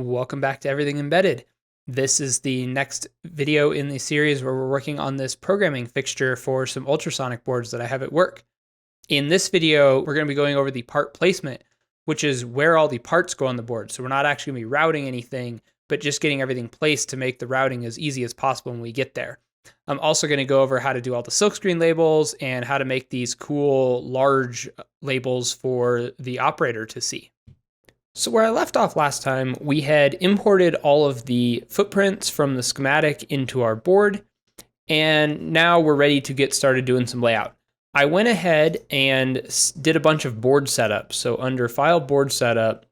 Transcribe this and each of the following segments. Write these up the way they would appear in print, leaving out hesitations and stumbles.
Welcome back to Everything Embedded. This is the next video in the series where we're working on this programming fixture for some ultrasonic boards that I have at work. In this video, we're going to be going over the part placement, which is where all the parts go on the board. So we're not actually going to be routing anything, but just getting everything placed to make the routing as easy as possible when we get there. I'm also going to go over how to do all the silkscreen labels and how to make these cool large labels for the operator to see. So where I left off last time, we had imported all of the footprints from the schematic into our board, and now we're ready to get started doing some layout. I went ahead and did a bunch of board setup. So under File Board Setup,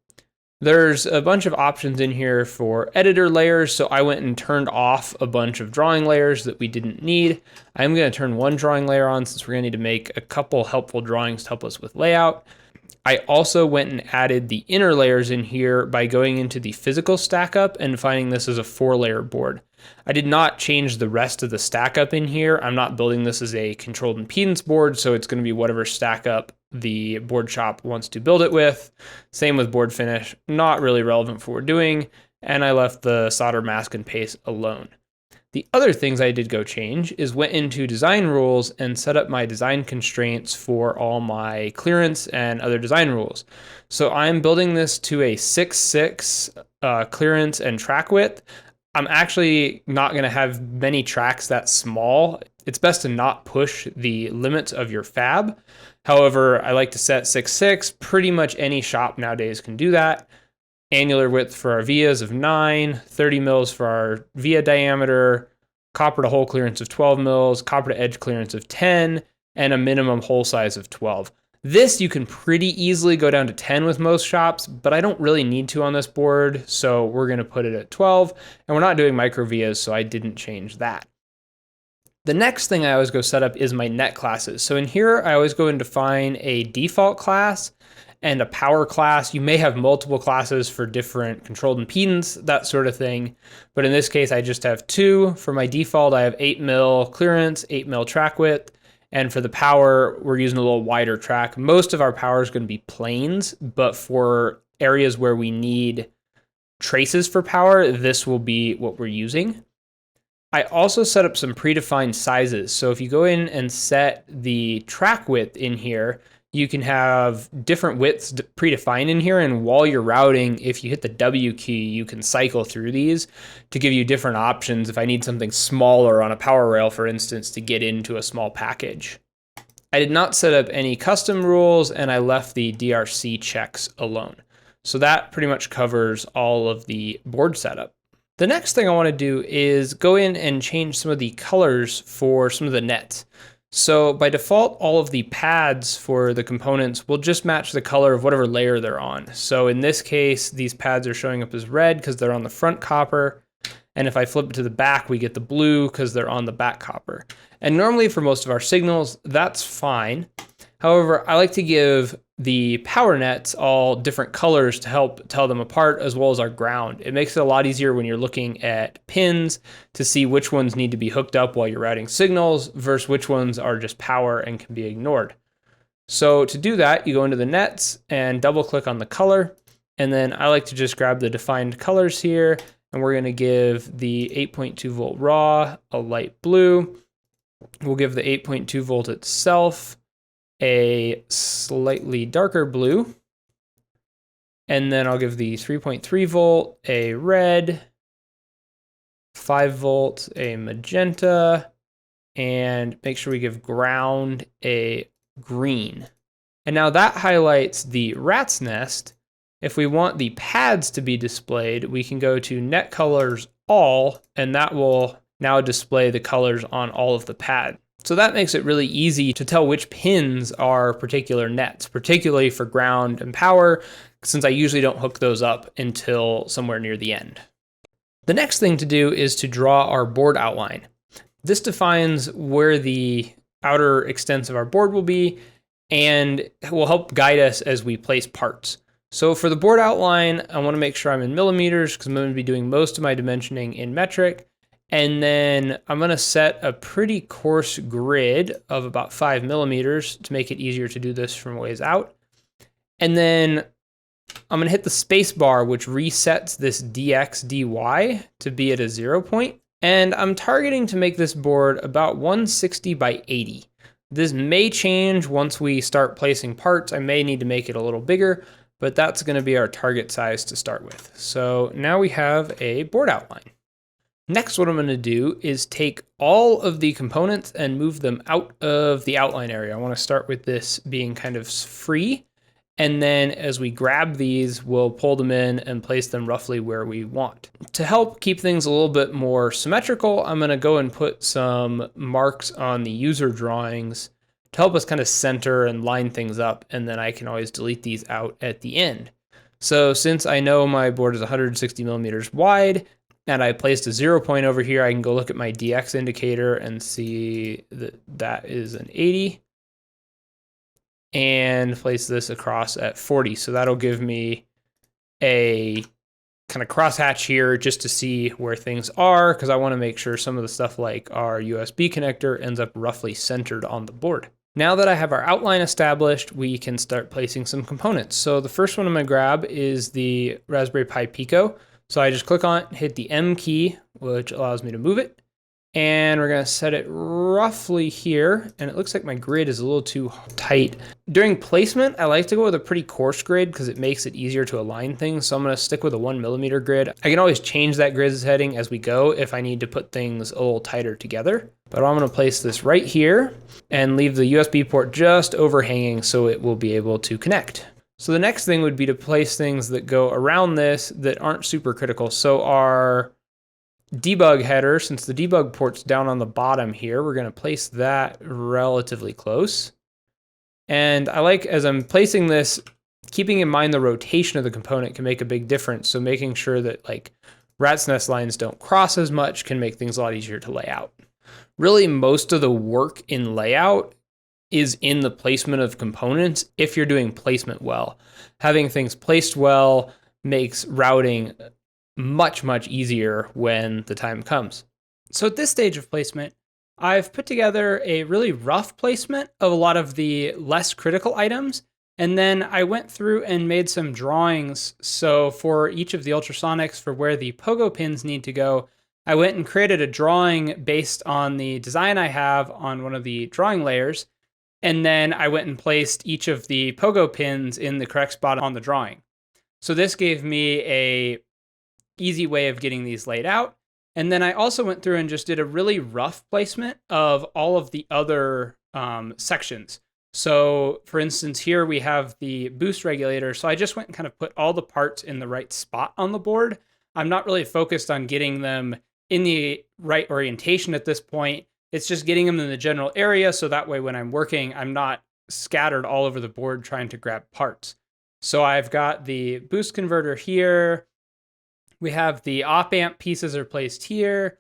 there's a bunch of options in here for editor layers. So I went and turned off a bunch of drawing layers that we didn't need. I'm going to turn one drawing layer on since we're going to need to make a couple helpful drawings to help us with layout. I also went and added the inner layers in here by going into the physical stack up and finding this as a 4-layer board. I did not change the rest of the stack up in here. I'm not building this as a controlled impedance board, so it's going to be whatever stack up the board shop wants to build it with. Same with board finish, not really relevant for what we're doing, and I left the solder mask and paste alone. The other things I did go change is went into design rules and set up my design constraints for all my clearance and other design rules. So I'm building this to a 6'6" clearance and track width. I'm actually not going to have many tracks that small. It's best to not push the limits of your fab. However, I like to set 6'6". Pretty much any shop nowadays can do that. Annular width for our vias of 9, 30 mils for our via diameter, copper to hole clearance of 12 mils, copper to edge clearance of 10, and a minimum hole size of 12. This you can pretty easily go down to 10 with most shops, but I don't really need to on this board, so we're going to put it at 12, and we're not doing micro vias, so I didn't change that. The next thing I always go set up is my net classes. So in here, I always go and define a default class and a power class. You may have multiple classes for different controlled impedance, that sort of thing. But in this case, I just have 2. For my default, I have 8 mil clearance, 8 mil track width. And for the power, we're using a little wider track. Most of our power is going to be planes, but for areas where we need traces for power, this will be what we're using. I also set up some predefined sizes. So if you go in and set the track width in here, you can have different widths predefined in here, and while you're routing, if you hit the W key, you can cycle through these to give you different options if I need something smaller on a power rail, for instance, to get into a small package. I did not set up any custom rules, and I left the DRC checks alone. So that pretty much covers all of the board setup. The next thing I want to do is go in and change some of the colors for some of the nets. So by default, all of the pads for the components will just match the color of whatever layer they're on. So in this case, these pads are showing up as red because they're on the front copper. And if I flip it to the back, we get the blue because they're on the back copper. And normally for most of our signals, that's fine. However, I like to give the power nets all different colors to help tell them apart, as well as our ground. It makes it a lot easier when you're looking at pins to see which ones need to be hooked up while you're routing signals versus which ones are just power and can be ignored. So to do that, you go into the nets and double click on the color. And then I like to just grab the defined colors here, and we're going to give the 8.2 volt raw a light blue. We'll give the 8.2 volt itself a slightly darker blue. And then I'll give the 3.3 volt a red, 5 volt a magenta, and make sure we give ground a green. And now that highlights the rat's nest. If we want the pads to be displayed, we can go to net colors all, and that will now display the colors on all of the pads. So that makes it really easy to tell which pins are particular nets, particularly for ground and power, since I usually don't hook those up until somewhere near the end. The next thing to do is to draw our board outline. This defines where the outer extents of our board will be and will help guide us as we place parts. So for the board outline, I want to make sure I'm in millimeters because I'm going to be doing most of my dimensioning in metric. And then I'm going to set a pretty coarse grid of about 5 millimeters to make it easier to do this from ways out. And then I'm gonna hit the space bar, which resets this dx dy to be at a 0 point. And I'm targeting to make this board about 160 by 80. This may change once we start placing parts. I may need to make it a little bigger, but that's gonna be our target size to start with. So now we have a board outline. Next, what I'm gonna do is take all of the components and move them out of the outline area. I wanna start with this being kind of free. And then as we grab these, we'll pull them in and place them roughly where we want. To help keep things a little bit more symmetrical, I'm gonna go and put some marks on the user drawings to help us kind of center and line things up. And then I can always delete these out at the end. So since I know my board is 160 millimeters wide, and I placed a 0 point over here, I can go look at my DX indicator and see that that is an 80. And place this across at 40. So that'll give me a kind of crosshatch here just to see where things are, because I want to make sure some of the stuff like our USB connector ends up roughly centered on the board. Now that I have our outline established, we can start placing some components. So the first one I'm going to grab is the Raspberry Pi Pico. So I just click on it, hit the M key, which allows me to move it. And we're gonna set it roughly here. And it looks like my grid is a little too tight. During placement, I like to go with a pretty coarse grid because it makes it easier to align things. So I'm gonna stick with a 1 millimeter grid. I can always change that grid setting as we go if I need to put things a little tighter together. But I'm gonna place this right here and leave the USB port just overhanging so it will be able to connect. So the next thing would be to place things that go around this that aren't super critical. So our debug header, since the debug port's down on the bottom here, we're gonna place that relatively close. And I like, as I'm placing this, keeping in mind the rotation of the component can make a big difference. So making sure that like rat's nest lines don't cross as much can make things a lot easier to lay out. Really, most of the work in layout is in the placement of components if you're doing placement well. Having things placed well makes routing much, much easier when the time comes. So at this stage of placement, I've put together a really rough placement of a lot of the less critical items. And then I went through and made some drawings. So for each of the ultrasonics, for where the pogo pins need to go, I went and created a drawing based on the design I have on one of the drawing layers. And then I went and placed each of the pogo pins in the correct spot on the drawing. So this gave me a easy way of getting these laid out. And then I also went through and just did a really rough placement of all of the other sections. So for instance, here we have the boost regulator. So I just went and kind of put all the parts in the right spot on the board. I'm not really focused on getting them in the right orientation at this point. It's just getting them in the general area. So that way when I'm working, I'm not scattered all over the board trying to grab parts. So I've got the boost converter here. We have the op amp pieces are placed here.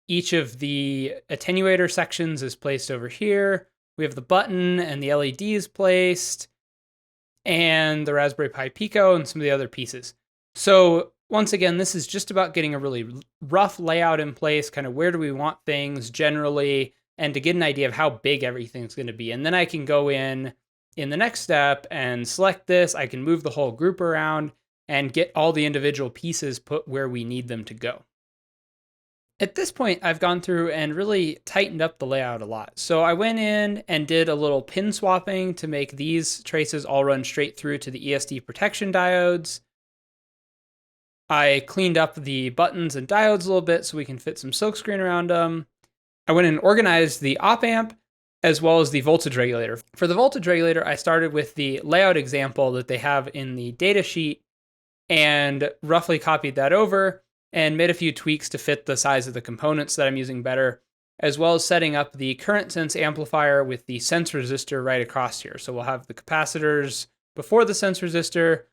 Each of the attenuator sections is placed over here. We have the button and the LEDs placed, and the Raspberry Pi Pico and some of the other pieces. So once again, this is just about getting a really rough layout in place, kind of where do we want things generally, and to get an idea of how big everything's going to be. And then I can go in the next step and select this. I can move the whole group around and get all the individual pieces put where we need them to go. At this point, I've gone through and really tightened up the layout a lot. So I went in and did a little pin swapping to make these traces all run straight through to the ESD protection diodes. I cleaned up the buttons and diodes a little bit so we can fit some silkscreen around them. I went and organized the op amp as well as the voltage regulator. For the voltage regulator, I started with the layout example that they have in the data sheet and roughly copied that over and made a few tweaks to fit the size of the components that I'm using better, as well as setting up the current sense amplifier with the sense resistor right across here. So we'll have the capacitors before the sense resistor,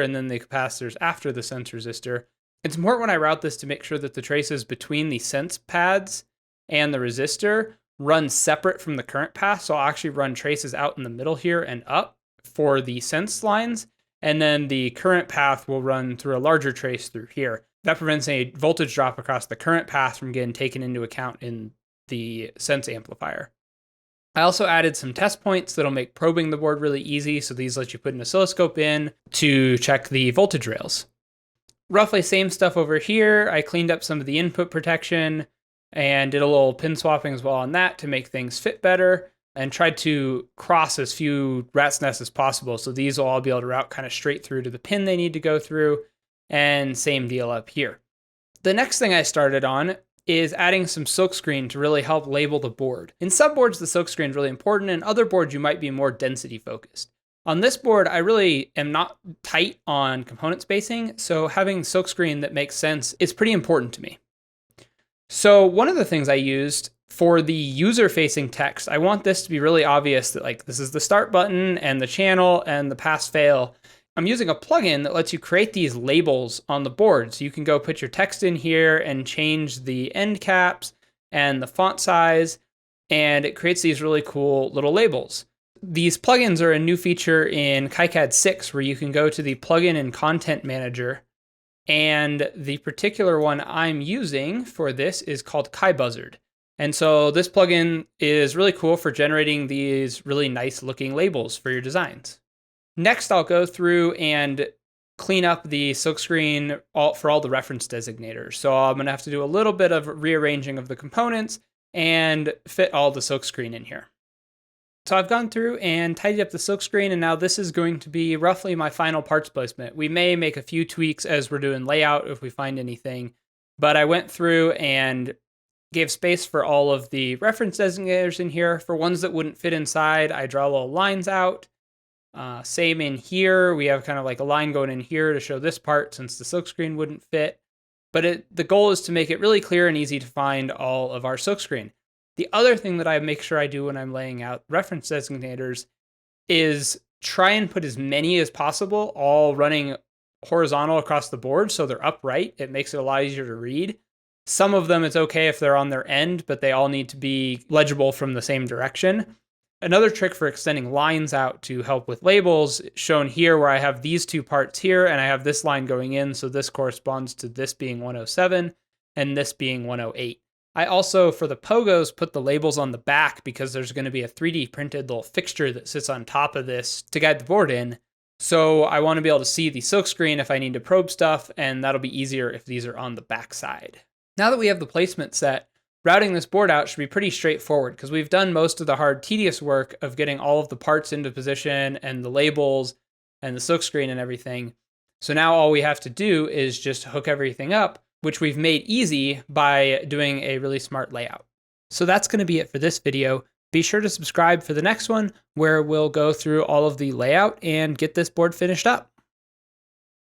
and then the capacitors after the sense resistor. It's important when I route this to make sure that the traces between the sense pads and the resistor run separate from the current path. So I'll actually run traces out in the middle here and up for the sense lines. And then the current path will run through a larger trace through here. That prevents a voltage drop across the current path from getting taken into account in the sense amplifier. I also added some test points that'll make probing the board really easy. So these let you put an oscilloscope in to check the voltage rails. Roughly same stuff over here. I cleaned up some of the input protection and did a little pin swapping as well on that to make things fit better, and tried to cross as few rat's nests as possible. So these will all be able to route kind of straight through to the pin they need to go through, and same deal up here. The next thing I started on is adding some silkscreen to really help label the board. In some boards, the silkscreen is really important. In other boards, you might be more density focused. On this board, I really am not tight on component spacing, so having silkscreen that makes sense is pretty important to me. So one of the things I used for the user-facing text, I want this to be really obvious that like this is the start button and the channel and the pass-fail. I'm using a plugin that lets you create these labels on the board. So you can go put your text in here and change the end caps and the font size, and it creates these really cool little labels. These plugins are a new feature in KiCad 6 where you can go to the plugin and content manager, and the particular one I'm using for this is called KiBuzzard. And so this plugin is really cool for generating these really nice looking labels for your designs. Next, I'll go through and clean up the silkscreen for all the reference designators. So I'm going to have to do a little bit of rearranging of the components and fit all the silkscreen in here. So I've gone through and tidied up the silkscreen, and now this is going to be roughly my final parts placement. We may make a few tweaks as we're doing layout if we find anything, but I went through and gave space for all of the reference designators in here. For ones that wouldn't fit inside, I draw little lines out. Same in here, we have kind of like a line going in here to show this part since the silkscreen wouldn't fit. But the goal is to make it really clear and easy to find all of our silkscreen. The other thing that I make sure I do when I'm laying out reference designators is try and put as many as possible all running horizontal across the board so they're upright. It makes it a lot easier to read. Some of them it's okay if they're on their end, but they all need to be legible from the same direction. Another trick for extending lines out to help with labels, shown here where I have these two parts here and I have this line going in, so this corresponds to this being 107 and this being 108. I also, for the pogos, put the labels on the back because there's going to be a 3D printed little fixture that sits on top of this to guide the board in. So I want to be able to see the silkscreen if I need to probe stuff, and that'll be easier if these are on the back side. Now that we have the placement set, routing this board out should be pretty straightforward because we've done most of the hard, tedious work of getting all of the parts into position and the labels and the silkscreen and everything. So now all we have to do is just hook everything up, which we've made easy by doing a really smart layout. So that's going to be it for this video. Be sure to subscribe for the next one where we'll go through all of the layout and get this board finished up.